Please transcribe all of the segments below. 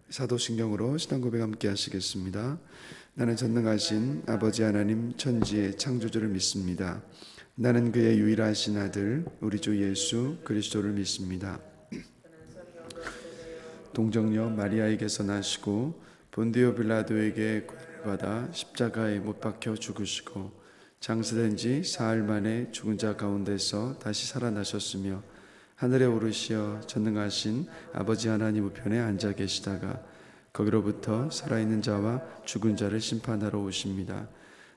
사도신경으로 신앙 고백 함께 하시겠습니다. 나는 전능하신 아버지 하나님 천지의 창조주를 믿습니다. 나는 그의 유일하신 아들 우리 주 예수 그리스도를 믿습니다. 동정녀 마리아에게서 나시고 본디오 빌라도에게 고난을 받아 십자가에 못 박혀 죽으시고 장사된 지 사흘 만에 죽은 자 가운데서 다시 살아나셨으며 하늘에 오르시어 전능하신 아버지 하나님 우편에 앉아 계시다가 거기로부터 살아있는 자와 죽은 자를 심판하러 오십니다.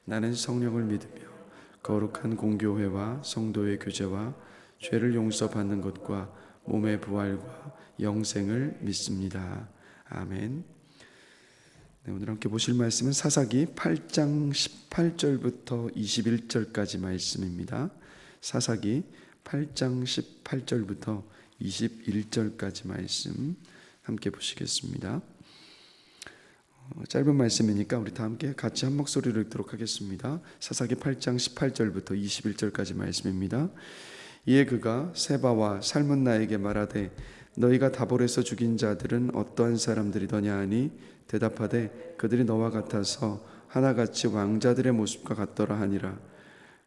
나는 성령을 믿으며 거룩한 공교회와 성도의 교제와 죄를 용서받는 것과 몸의 부활과 영생을 믿습니다. 아멘. 네, 오늘 함께 보실 말씀은 사사기 8장 18절부터 21절까지 말씀입니다. 사사기 8장 18절부터 21절까지 말씀 함께 보시겠습니다. 짧은 말씀이니까 우리 다 함께 같이 한 목소리로 읽도록 하겠습니다. 사사기 8장 18절부터 21절까지 말씀입니다. 이에 그가 세바와 살문나에게 말하되 너희가 다볼에서 죽인 자들은 어떠한 사람들이더냐 하니 대답하되 그들이 너와 같아서 하나같이 왕자들의 모습과 같더라 하니라.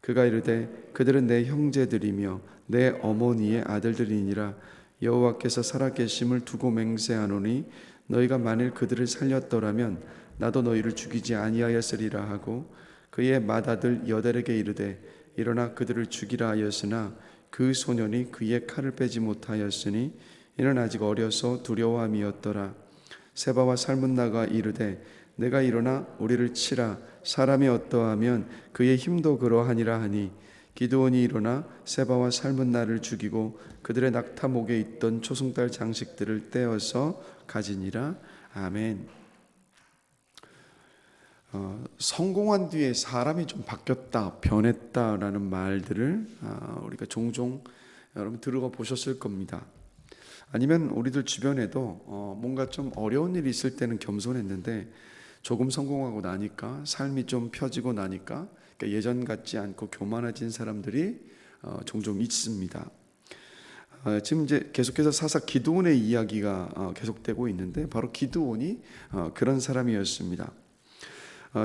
그가 이르되 그들은 내 형제들이며 내 어머니의 아들들이니라. 여호와께서 살아계심을 두고 맹세하노니 너희가 만일 그들을 살렸더라면 나도 너희를 죽이지 아니하였으리라 하고 그의 맏아들 여델에게 이르되 일어나 그들을 죽이라 하였으나 그 소년이 그의 칼을 빼지 못하였으니 이는 아직 어려서 두려워함이었더라. 세바와 살문나가 이르되 내가 일어나 우리를 치라. 사람이 어떠하면 그의 힘도 그러하니라 하니 기드온이 일어나 세바와 살문나를 죽이고 그들의 낙타 목에 있던 초승달 장식들을 떼어서 가지니라. 아멘. 성공한 뒤에 사람이 좀 바뀌었다, 변했다라는 말들을 우리가 종종 여러분 들어보셨을 겁니다. 아니면 우리들 주변에도 뭔가 좀 어려운 일이 있을 때는 겸손했는데 조금 성공하고 나니까 삶이 좀 펴지고 나니까 그러니까 예전 같지 않고 교만해진 사람들이 종종 있습니다. 지금 이제 계속해서 사사 기드온의 이야기가 계속되고 있는데 바로 기드온이 그런 사람이었습니다.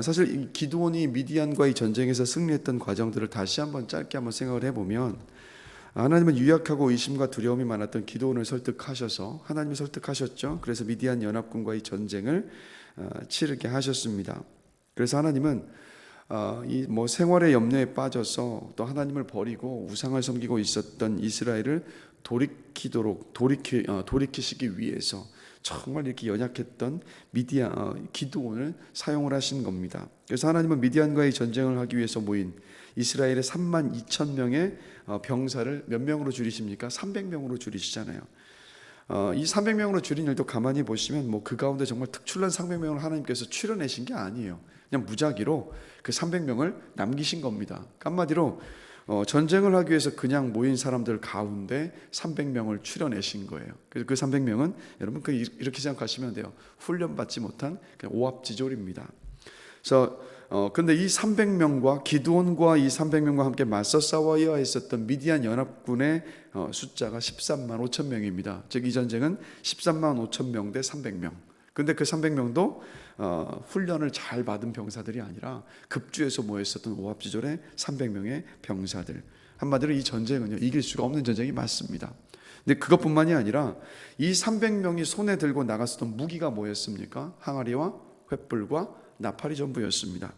사실 이 기드온이 미디안과의 전쟁에서 승리했던 과정들을 다시 한번 짧게 한번 생각을 해보면 하나님은 유약하고 의심과 두려움이 많았던 기드온을 설득하셔서 하나님이 설득하셨죠. 그래서 미디안 연합군과의 전쟁을 치르게 하셨습니다. 그래서 하나님은 이 생활의 염려에 빠져서 또 하나님을 버리고 우상을 섬기고 있었던 이스라엘을 돌이키시기 위해서 정말 이렇게 연약했던 기드온을 사용을 하신 겁니다. 그래서 하나님은 미디안과의 전쟁을 하기 위해서 모인 이스라엘의 3만 2천 명의 병사를 몇 명으로 줄이십니까? 300명으로 줄이시잖아요. 이 300명으로 줄인 일도 가만히 보시면 그 가운데 정말 특출난 300명을 하나님께서 추려내신 게 아니에요. 그냥 무작위로 그 300명을 남기신 겁니다. 한마디로 전쟁을 하기 위해서 그냥 모인 사람들 가운데 300명을 추려내신 거예요. 그래서 그 300명은 여러분 이렇게 생각하시면 돼요. 훈련받지 못한 그냥 오합지졸입니다. 그래서 근데 이 300명과 기드온과 이 300명과 함께 맞서 싸워야 했었던 미디안 연합군의 숫자가 13만 5천 명입니다. 즉 이 전쟁은 13만 5천 명 대 300명. 근데 그 300명도 훈련을 잘 받은 병사들이 아니라 급주에서 모였었던 오합지졸의 300명의 병사들. 한마디로 이 전쟁은요, 이길 수가 없는 전쟁이 맞습니다. 근데 그것뿐만이 아니라 이 300명이 손에 들고 나갔었던 무기가 뭐였습니까? 항아리와 횃불과 나팔이 전부였습니다.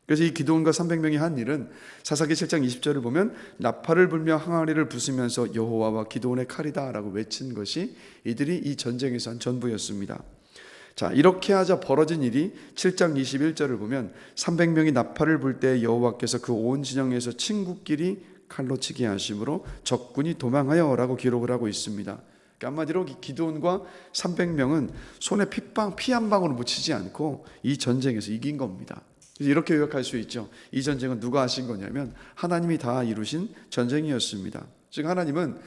그래서 이 기드온과 300명이 한 일은 사사기 7장 20절을 보면 나팔을 불며 항아리를 부수면서 여호와와 기드온의 칼이다 라고 외친 것이 이들이 이 전쟁에서 한 전부였습니다. 자, 이렇게 하자 벌어진 일이 7장 21절을 보면 300명이 나팔을 불 때 여호와께서 그 온 진영에서 친구끼리 칼로 치게 하심으로 적군이 도망하여 라고 기록을 하고 있습니다. 그러니까 한마디로 기드온과 300명은 손에 피 한 방울 묻히지 않고 이 전쟁에서 이긴 겁니다. 이렇게 요약할 수 있죠. 이 전쟁은 누가 하신 거냐면 하나님이 다 이루신 전쟁이었습니다. 즉 하나님은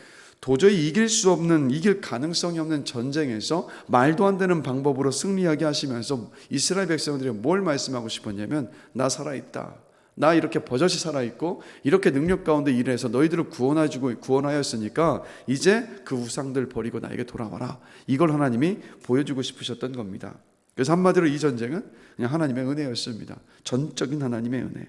도저히 이길 가능성이 없는 전쟁에서 말도 안 되는 방법으로 승리하게 하시면서 이스라엘 백성들에게 뭘 말씀하고 싶었냐면 나 살아있다. 나 이렇게 버젓이 살아있고 이렇게 능력 가운데 일해서 너희들을 구원하였으니까 이제 그 우상들 버리고 나에게 돌아와라. 이걸 하나님이 보여주고 싶으셨던 겁니다. 그래서 한마디로 이 전쟁은 그냥 하나님의 은혜였습니다. 전적인 하나님의 은혜.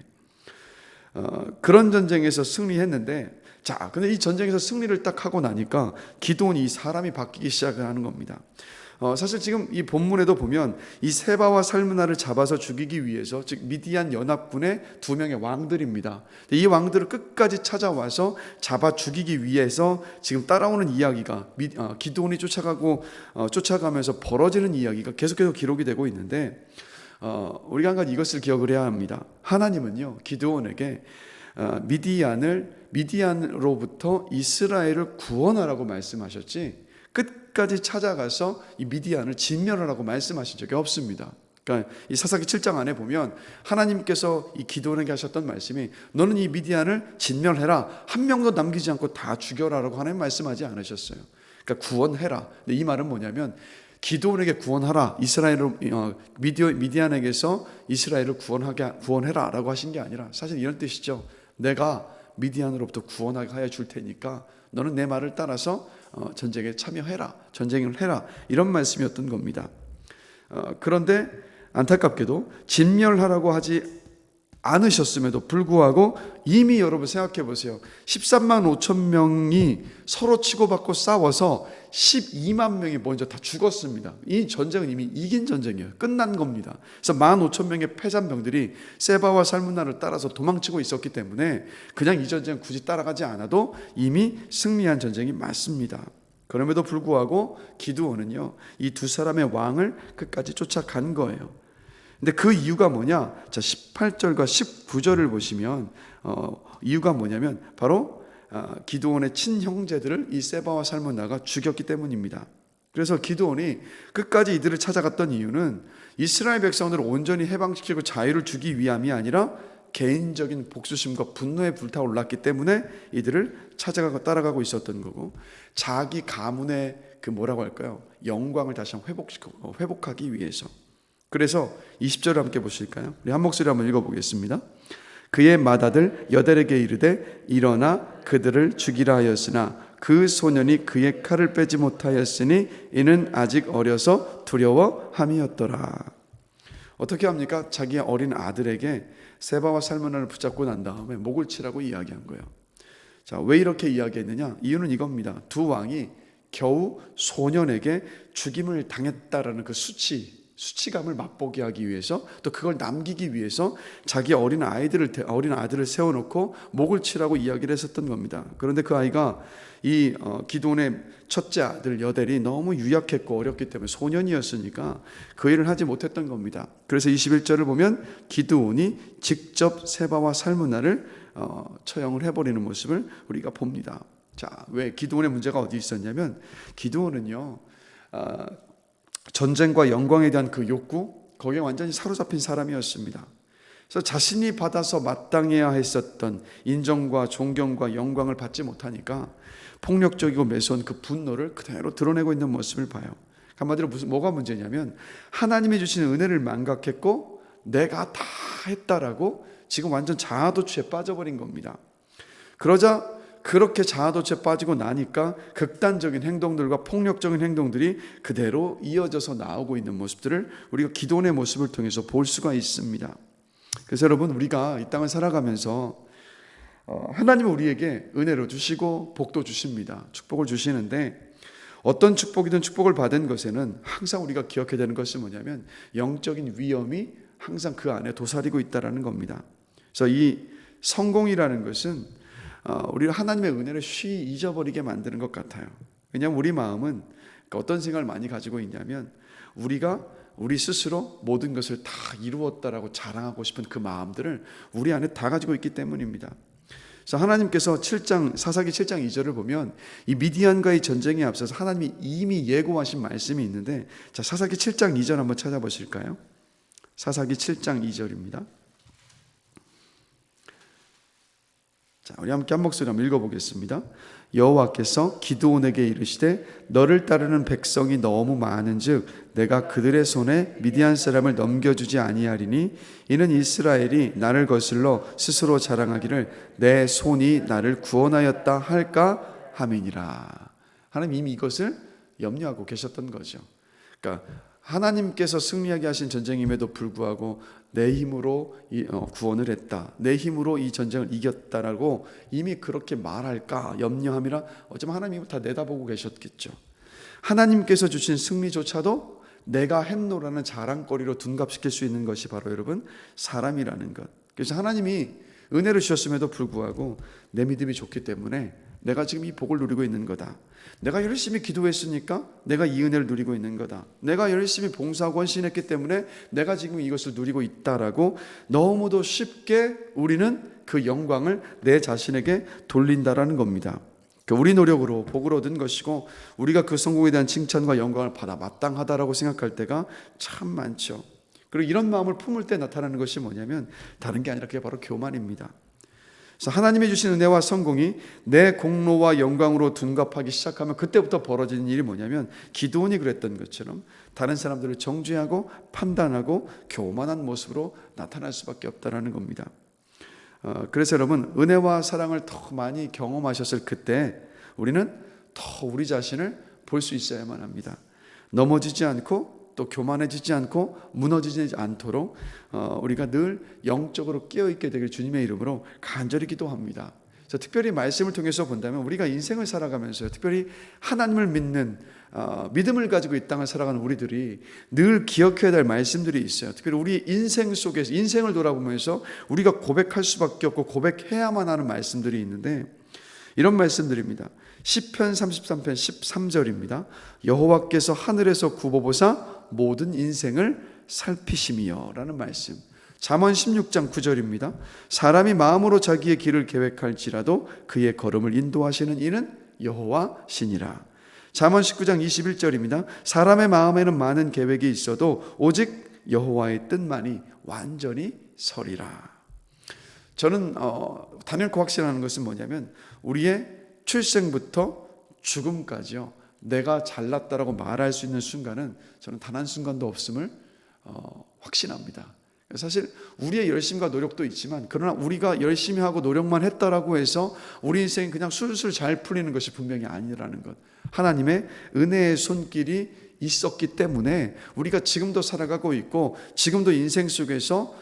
그런 전쟁에서 승리했는데, 자, 근데 이 전쟁에서 승리를 딱 하고 나니까 기드온이 이 사람이 바뀌기 시작을 하는 겁니다. 사실 지금 이 본문에도 보면 이 세바와 살므나를 잡아서 죽이기 위해서, 즉 미디안 연합군의 2명의 왕들입니다. 이 왕들을 끝까지 찾아와서 잡아 죽이기 위해서 지금 따라오는 이야기가 기드온이 쫓아가면서 벌어지는 이야기가 계속해서 기록이 되고 있는데, 우리가 한 가지 이것을 기억을 해야 합니다. 하나님은요, 기드온에게 미디안으로부터 이스라엘을 구원하라고 말씀하셨지 끝까지 찾아가서 이 미디안을 진멸하라고 말씀하신 적이 없습니다. 그러니까 이 사사기 7장 안에 보면 하나님께서 이 기드온에게 하셨던 말씀이 너는 이 미디안을 진멸해라, 한 명도 남기지 않고 다 죽여라라고 하나님 말씀하지 않으셨어요. 그러니까 구원해라. 근데 이 말은 뭐냐면 기드온에게 구원하라, 미디안에게서 이스라엘을 구원해라라고 하신 게 아니라 사실 이런 뜻이죠. 내가 미디안으로부터 구원하게 하여 줄 테니까 너는 내 말을 따라서 전쟁에 참여해라, 전쟁을 해라, 이런 말씀이었던 겁니다. 그런데 안타깝게도 진멸하라고 하지 않으셨음에도 불구하고 이미 여러분 생각해 보세요. 13만 5천 명이 서로 치고받고 싸워서 12만 명이 먼저 다 죽었습니다. 이 전쟁은 이미 이긴 전쟁이에요. 끝난 겁니다. 그래서 1만 5천 명의 패잔병들이 세바와 살므나를 따라서 도망치고 있었기 때문에 그냥 이 전쟁 굳이 따라가지 않아도 이미 승리한 전쟁이 맞습니다. 그럼에도 불구하고 기드온은요, 이 2사람의 왕을 끝까지 쫓아간 거예요. 근데 그 이유가 뭐냐? 자, 18절과 19절을 보시면 이유가 뭐냐면 바로 기드온의 친형제들을 이 세바와 살므나가 죽였기 때문입니다. 그래서 기드온이 끝까지 이들을 찾아갔던 이유는 이스라엘 백성들을 온전히 해방시키고 자유를 주기 위함이 아니라 개인적인 복수심과 분노에 불타올랐기 때문에 이들을 찾아가고 따라가고 있었던 거고, 자기 가문의 그 뭐라고 할까요? 영광을 다시 한번 회복하기 위해서. 그래서 20절을 함께 보실까요? 우리 한 목소리 한번 읽어보겠습니다. 그의 맏아들 여델에게 이르되 일어나 그들을 죽이라 하였으나 그 소년이 그의 칼을 빼지 못하였으니 이는 아직 어려서 두려워함이었더라. 어떻게 합니까? 자기의 어린 아들에게 세바와 살므나를 붙잡고 난 다음에 목을 치라고 이야기한 거예요. 자, 왜 이렇게 이야기했느냐? 이유는 이겁니다. 2왕이 겨우 소년에게 죽임을 당했다라는 그 수치감을 맛보게 하기 위해서, 또 그걸 남기기 위해서 자기 어린 아들을 세워놓고 목을 치라고 이야기를 했었던 겁니다. 그런데 그 아이가 이 기드온의 첫째 아들 여델이 너무 유약했고 어렸기 때문에 소년이었으니까 그 일을 하지 못했던 겁니다. 그래서 21절을 보면 기드온이 직접 세바와 살므나를 처형을 해버리는 모습을 우리가 봅니다. 자, 왜 기드온의 문제가 어디 있었냐면 기드온은요, 전쟁과 영광에 대한 그 욕구, 거기에 완전히 사로잡힌 사람이었습니다. 그래서 자신이 받아서 마땅해야 했었던 인정과 존경과 영광을 받지 못하니까 폭력적이고 매서운 그 분노를 그대로 드러내고 있는 모습을 봐요. 한마디로 뭐가 문제냐면 하나님이 주시는 은혜를 망각했고 내가 다 했다라고 지금 완전 자아도취에 빠져버린 겁니다. 그러자 그렇게 자아도취에 빠지고 나니까 극단적인 행동들과 폭력적인 행동들이 그대로 이어져서 나오고 있는 모습들을 우리가 기도원의 모습을 통해서 볼 수가 있습니다. 그래서 여러분, 우리가 이 땅을 살아가면서 하나님은 우리에게 은혜로 주시고 복도 주십니다. 축복을 주시는데 어떤 축복이든 축복을 받은 것에는 항상 우리가 기억해야 되는 것은 뭐냐면 영적인 위험이 항상 그 안에 도사리고 있다는 겁니다. 그래서 이 성공이라는 것은 우리가 하나님의 은혜를 쉬이 잊어버리게 만드는 것 같아요. 왜냐하면 우리 마음은 어떤 생각을 많이 가지고 있냐면 우리가 우리 스스로 모든 것을 다 이루었다라고 자랑하고 싶은 그 마음들을 우리 안에 다 가지고 있기 때문입니다. 그래서 하나님께서 사사기 7장 2절을 보면 이 미디안과의 전쟁에 앞서서 하나님이 이미 예고하신 말씀이 있는데, 자, 사사기 7장 2절 한번 찾아보실까요? 사사기 7장 2절입니다. 자, 우리 함께 한 목소리 한번 읽어보겠습니다. 여호와께서 기드온에게 이르시되 너를 따르는 백성이 너무 많은즉 내가 그들의 손에 미디안 사람을 넘겨주지 아니하리니 이는 이스라엘이 나를 거슬러 스스로 자랑하기를 내 손이 나를 구원하였다 할까 함이니라. 하나님 이미 이것을 염려하고 계셨던 거죠. 그러니까 하나님께서 승리하게 하신 전쟁임에도 불구하고 내 힘으로 구원을 했다, 내 힘으로 이 전쟁을 이겼다라고 이미 그렇게 말할까 염려함이라 어쩌면 하나님이 다 내다보고 계셨겠죠. 하나님께서 주신 승리조차도 내가 했노라는 자랑거리로 둔갑시킬 수 있는 것이 바로 여러분 사람이라는 것. 그래서 하나님이 은혜를 주셨음에도 불구하고 내 믿음이 좋기 때문에 내가 지금 이 복을 누리고 있는 거다, 내가 열심히 기도했으니까 내가 이 은혜를 누리고 있는 거다, 내가 열심히 봉사하고 헌신했기 때문에 내가 지금 이것을 누리고 있다라고 너무도 쉽게 우리는 그 영광을 내 자신에게 돌린다라는 겁니다. 우리 노력으로 복을 얻은 것이고 우리가 그 성공에 대한 칭찬과 영광을 받아 마땅하다라고 생각할 때가 참 많죠. 그리고 이런 마음을 품을 때 나타나는 것이 뭐냐면 다른 게 아니라 그게 바로 교만입니다. 그래서 하나님이 주신 은혜와 성공이 내 공로와 영광으로 둔갑하기 시작하면 그때부터 벌어지는 일이 뭐냐면 기드온이 그랬던 것처럼 다른 사람들을 정죄하고 판단하고 교만한 모습으로 나타날 수밖에 없다는 겁니다. 그래서 여러분 은혜와 사랑을 더 많이 경험하셨을 그때 우리는 더 우리 자신을 볼 수 있어야만 합니다. 넘어지지 않고 또 교만해지지 않고 무너지지 않도록 우리가 늘 영적으로 깨어있게 되길 주님의 이름으로 간절히 기도합니다. 그래서 특별히 말씀을 통해서 본다면 우리가 인생을 살아가면서 특별히 하나님을 믿는 믿음을 가지고 이 땅을 살아가는 우리들이 늘 기억해야 될 말씀들이 있어요. 특별히 우리 인생 속에서 인생을 돌아보면서 우리가 고백할 수밖에 없고 고백해야만 하는 말씀들이 있는데 이런 말씀들입니다. 시편 33편 13절입니다. 여호와께서 하늘에서 굽어보사 모든 인생을 살피심이여 라는 말씀. 잠언 16장 9절입니다. 사람이 마음으로 자기의 길을 계획할지라도 그의 걸음을 인도하시는 이는 여호와시니라. 잠언 19장 21절입니다. 사람의 마음에는 많은 계획이 있어도 오직 여호와의 뜻만이 완전히 서리라. 저는 단연코 확신하는 것은 뭐냐면 우리의 출생부터 죽음까지요, 내가 잘났다라고 말할 수 있는 순간은 저는 단 한 순간도 없음을 확신합니다. 사실 우리의 열심과 노력도 있지만 그러나 우리가 열심히 하고 노력만 했다라고 해서 우리 인생이 그냥 술술 잘 풀리는 것이 분명히 아니라는 것, 하나님의 은혜의 손길이 있었기 때문에 우리가 지금도 살아가고 있고 지금도 인생 속에서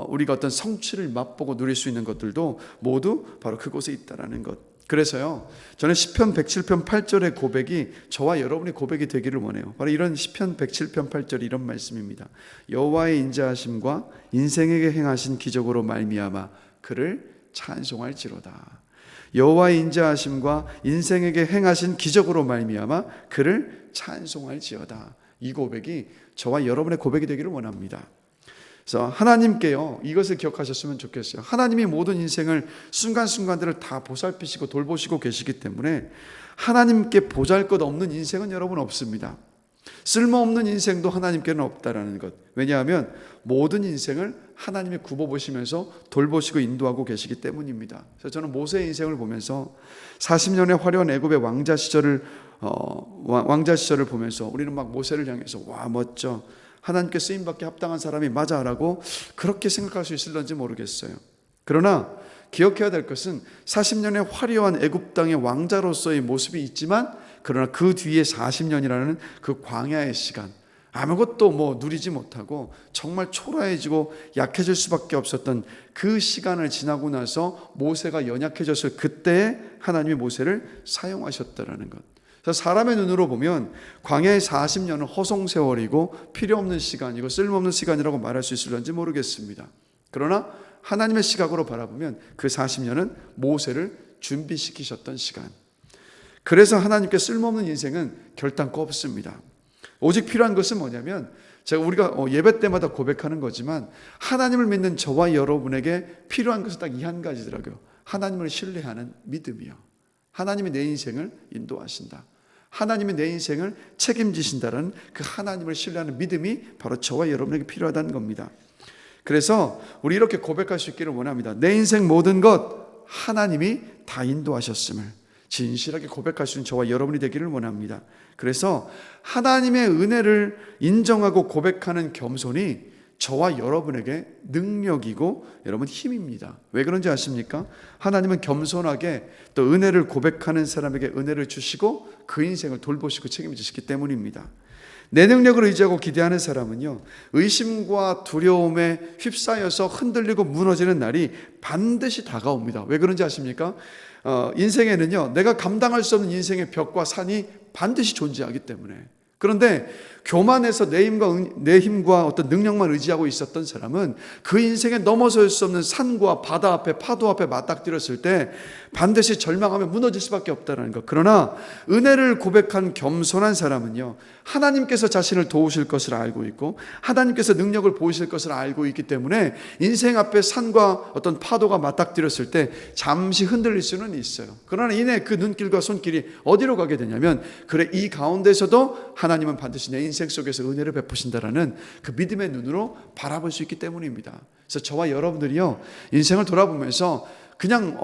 우리가 어떤 성취를 맛보고 누릴 수 있는 것들도 모두 바로 그곳에 있다라는 것. 그래서요, 저는 시편 107편 8절의 고백이 저와 여러분의 고백이 되기를 원해요. 바로 이런 시편 107편 8절 이런 말씀입니다. 여호와의 인자하심과 인생에게 행하신 기적으로 말미암아 그를 찬송할지로다. 여호와의 인자하심과 인생에게 행하신 기적으로 말미암아 그를 찬송할지어다. 이 고백이 저와 여러분의 고백이 되기를 원합니다. 그래서 하나님께요, 이것을 기억하셨으면 좋겠어요. 하나님이 모든 인생을 순간순간들을 다 보살피시고 돌보시고 계시기 때문에 하나님께 보잘것없는 인생은 여러분 없습니다. 쓸모없는 인생도 하나님께는 없다라는 것. 왜냐하면 모든 인생을 하나님이 굽어보시면서 돌보시고 인도하고 계시기 때문입니다. 그래서 저는 모세의 인생을 보면서 40년의 화려한 애굽의 왕자 시절을 보면서 우리는 막 모세를 향해서 와 멋져, 하나님께 쓰임받기 합당한 사람이 맞아라고 그렇게 생각할 수 있을런지 모르겠어요. 그러나 기억해야 될 것은 40년의 화려한 애굽 땅의 왕자로서의 모습이 있지만 그러나 그 뒤에 40년이라는 그 광야의 시간, 아무것도 누리지 못하고 정말 초라해지고 약해질 수밖에 없었던 그 시간을 지나고 나서 모세가 연약해졌을 그때에 하나님이 모세를 사용하셨다라는 것. 그래서 사람의 눈으로 보면 광야의 40년은 허송세월이고 필요없는 시간이고 쓸모없는 시간이라고 말할 수 있을런지 모르겠습니다. 그러나 하나님의 시각으로 바라보면 그 40년은 모세를 준비시키셨던 시간. 그래서 하나님께 쓸모없는 인생은 결단코 없습니다. 오직 필요한 것은 뭐냐면 우리가 예배 때마다 고백하는 거지만 하나님을 믿는 저와 여러분에게 필요한 것은 딱 이 한 가지더라고요. 하나님을 신뢰하는 믿음이요. 하나님이 내 인생을 인도하신다, 하나님이 내 인생을 책임지신다는 그 하나님을 신뢰하는 믿음이 바로 저와 여러분에게 필요하다는 겁니다. 그래서 우리 이렇게 고백할 수 있기를 원합니다. 내 인생 모든 것 하나님이 다 인도하셨음을 진실하게 고백할 수 있는 저와 여러분이 되기를 원합니다. 그래서 하나님의 은혜를 인정하고 고백하는 겸손이 저와 여러분에게 능력이고 여러분 힘입니다. 왜 그런지 아십니까? 하나님은 겸손하게 또 은혜를 고백하는 사람에게 은혜를 주시고 그 인생을 돌보시고 책임지시기 때문입니다. 내 능력을 의지하고 기대하는 사람은요, 의심과 두려움에 휩싸여서 흔들리고 무너지는 날이 반드시 다가옵니다. 왜 그런지 아십니까? 인생에는요, 내가 감당할 수 없는 인생의 벽과 산이 반드시 존재하기 때문에. 그런데 교만해서 내 힘과 어떤 능력만 의지하고 있었던 사람은 그 인생에 넘어설 수 없는 산과 바다 앞에, 파도 앞에 맞닥뜨렸을 때 반드시 절망하며 무너질 수밖에 없다는 것. 그러나 은혜를 고백한 겸손한 사람은요, 하나님께서 자신을 도우실 것을 알고 있고 하나님께서 능력을 보이실 것을 알고 있기 때문에 인생 앞에 산과 어떤 파도가 맞닥뜨렸을 때 잠시 흔들릴 수는 있어요. 그러나 이내 그 눈길과 손길이 어디로 가게 되냐면, 그래, 이 가운데서도 하나님은 반드시 내 인생 속에서 은혜를 베푸신다라는 그 믿음의 눈으로 바라볼 수 있기 때문입니다. 그래서 저와 여러분들이요, 인생을 돌아보면서 그냥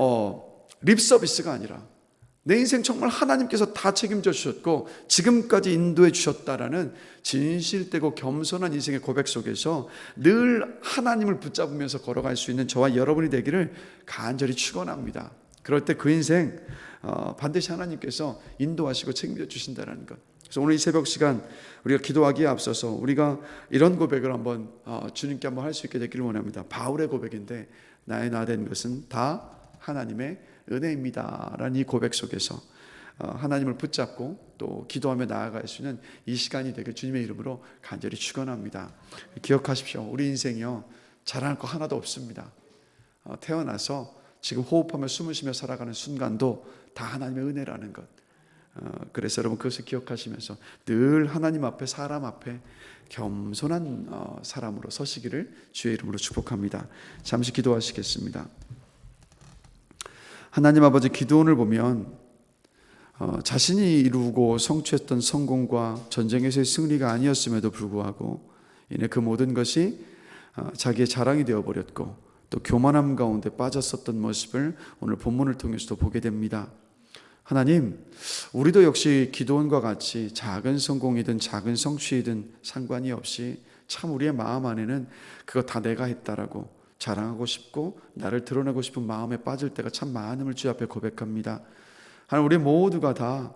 립 서비스가 아니라 내 인생 정말 하나님께서 다 책임져 주셨고 지금까지 인도해 주셨다라는 진실되고 겸손한 인생의 고백 속에서 늘 하나님을 붙잡으면서 걸어갈 수 있는 저와 여러분이 되기를 간절히 축원합니다. 그럴 때 그 인생 반드시 하나님께서 인도하시고 책임져 주신다는 것. 그래서 오늘 이 새벽 시간 우리가 기도하기에 앞서서 우리가 이런 고백을 한번 주님께 한번 할 수 있게 되기를 원합니다. 바울의 고백인데, 나의 나 된 것은 다 하나님의 은혜입니다 라는 이 고백 속에서 하나님을 붙잡고 또 기도하며 나아갈 수 있는 이 시간이 되길 주님의 이름으로 간절히 축원합니다. 기억하십시오. 우리 인생이요, 자랑할 거 하나도 없습니다. 태어나서 지금 호흡하며 숨을 쉬며 살아가는 순간도 다 하나님의 은혜라는 것. 그래서 여러분 그것을 기억하시면서 늘 하나님 앞에, 사람 앞에 겸손한 사람으로 서시기를 주의 이름으로 축복합니다. 잠시 기도하시겠습니다. 하나님 아버지, 기드온을 보면 자신이 이루고 성취했던 성공과 전쟁에서의 승리가 아니었음에도 불구하고 이내 그 모든 것이 자기의 자랑이 되어버렸고 또 교만함 가운데 빠졌었던 모습을 오늘 본문을 통해서도 보게 됩니다. 하나님, 우리도 역시 기드온과 같이 작은 성공이든 작은 성취이든 상관이 없이 참 우리의 마음 안에는 그거 다 내가 했다라고 자랑하고 싶고 나를 드러내고 싶은 마음에 빠질 때가 참 많음을 주 앞에 고백합니다. 하나님, 우리 모두가 다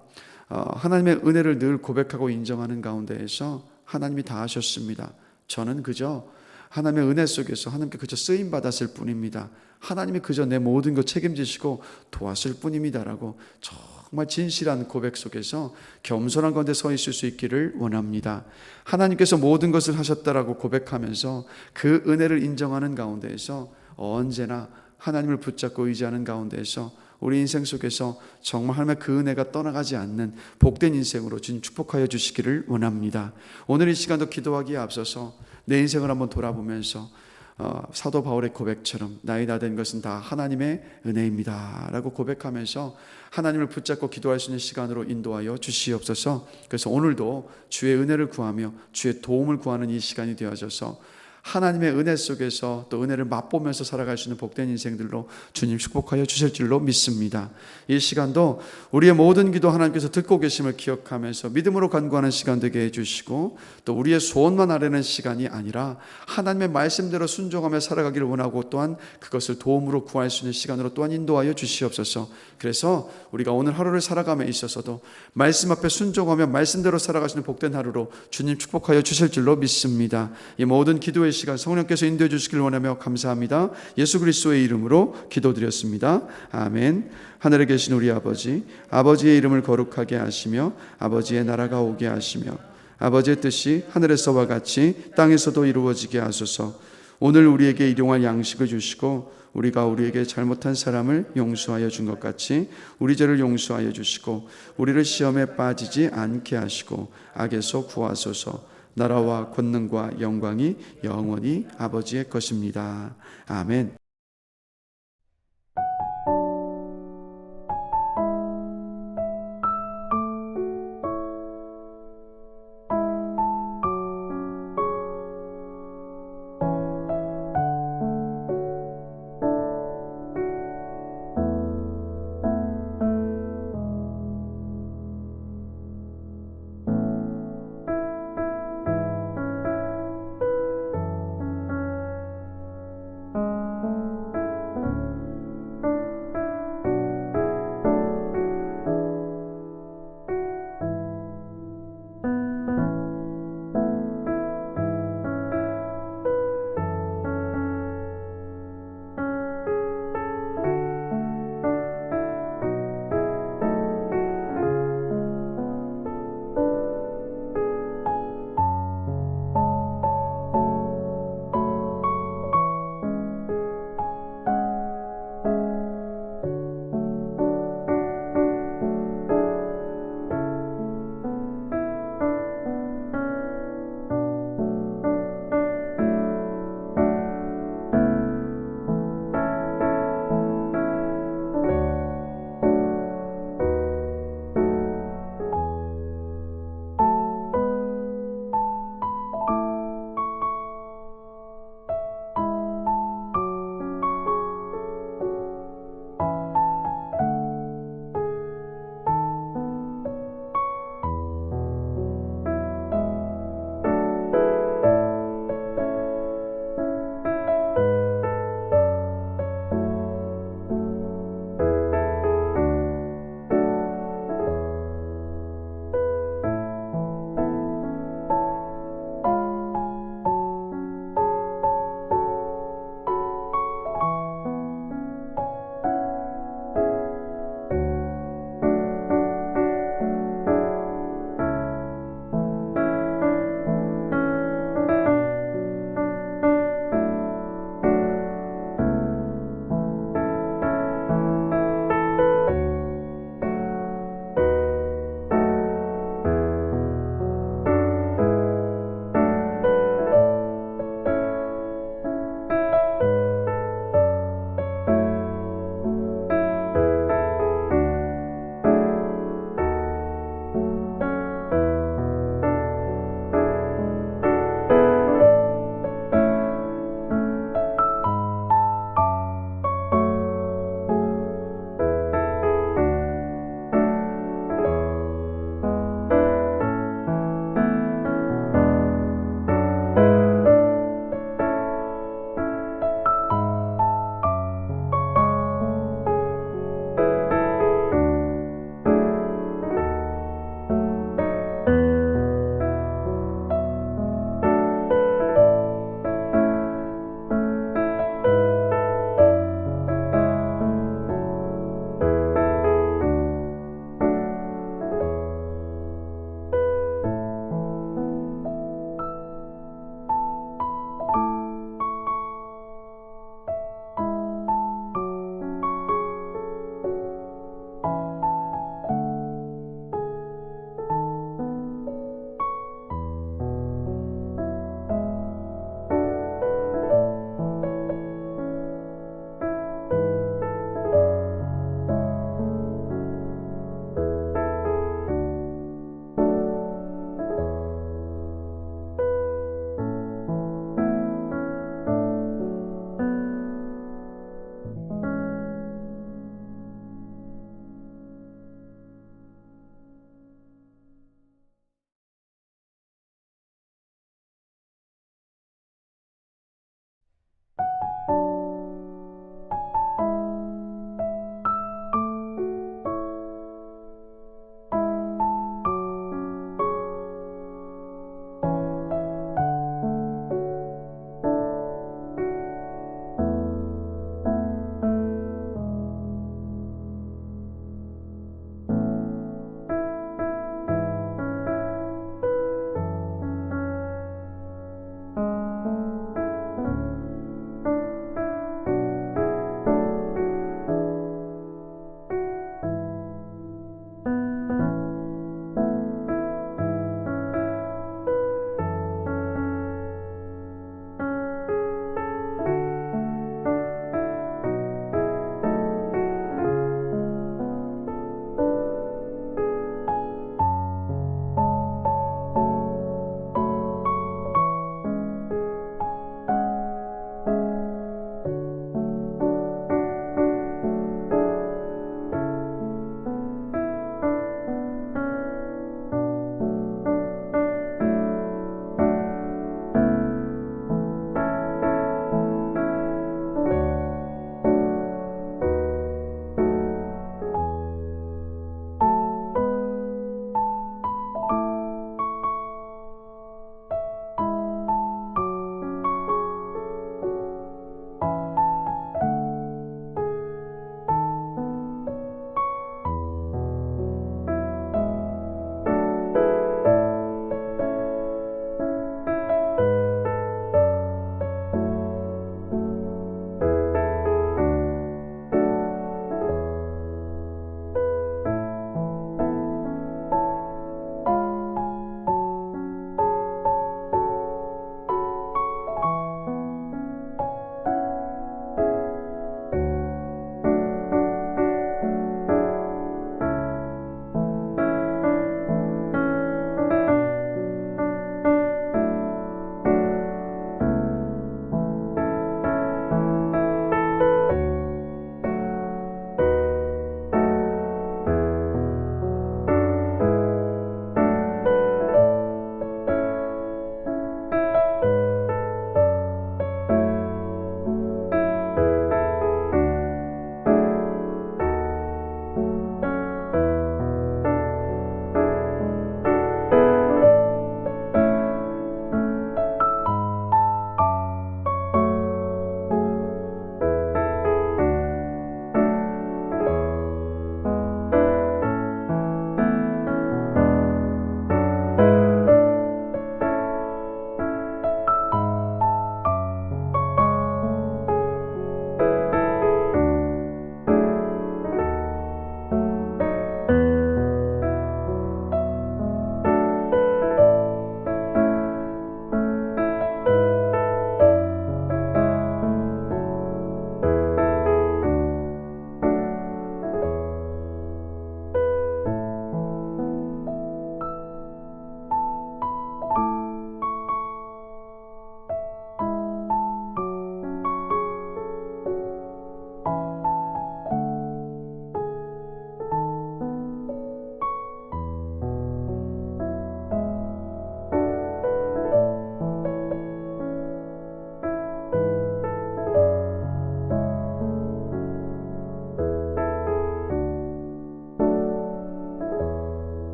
하나님의 은혜를 늘 고백하고 인정하는 가운데에서 하나님이 다 하셨습니다. 저는 그저 하나님의 은혜 속에서 하나님께 그저 쓰임 받았을 뿐입니다. 하나님이 그저 내 모든 것 책임지시고 도왔을 뿐입니다라고 정말 진실한 고백 속에서 겸손한 가운데 서 있을 수 있기를 원합니다. 하나님께서 모든 것을 하셨다라고 고백하면서 그 은혜를 인정하는 가운데에서 언제나 하나님을 붙잡고 의지하는 가운데에서 우리 인생 속에서 정말 하나님의 그 은혜가 떠나가지 않는 복된 인생으로 주님 축복하여 주시기를 원합니다. 오늘 이 시간도 기도하기에 앞서서 내 인생을 한번 돌아보면서 사도 바울의 고백처럼 나의 나 된 것은 다 하나님의 은혜입니다 라고 고백하면서 하나님을 붙잡고 기도할 수 있는 시간으로 인도하여 주시옵소서. 그래서 오늘도 주의 은혜를 구하며 주의 도움을 구하는 이 시간이 되어져서 하나님의 은혜 속에서 또 은혜를 맛보면서 살아갈 수 있는 복된 인생들로 주님 축복하여 주실 줄로 믿습니다. 이 시간도 우리의 모든 기도 하나님께서 듣고 계심을 기억하면서 믿음으로 간구하는 시간 되게 해주시고 또 우리의 소원만 아뢰는 시간이 아니라 하나님의 말씀대로 순종하며 살아가기를 원하고 또한 그것을 도움으로 구할 수 있는 시간으로 또한 인도하여 주시옵소서. 그래서 우리가 오늘 하루를 살아감에 있어서도 말씀 앞에 순종하며 말씀대로 살아가시는 복된 하루로 주님 축복하여 주실 줄로 믿습니다. 이 모든 기도의 시간 성령께서 인도해 주시길 원하며 감사합니다. 예수 그리스도의 이름으로 기도드렸습니다. 아멘. 하늘에 계신 우리 아버지, 아버지의 이름을 거룩하게 하시며 아버지의 나라가 오게 하시며 아버지의 뜻이 하늘에서와 같이 땅에서도 이루어지게 하소서. 오늘 우리에게 일용할 양식을 주시고 우리가 우리에게 잘못한 사람을 용서하여 준 것 같이 우리 죄를 용서하여 주시고 우리를 시험에 빠지지 않게 하시고 악에서 구하소서. 나라와 권능과 영광이 영원히 아버지의 것입니다. 아멘.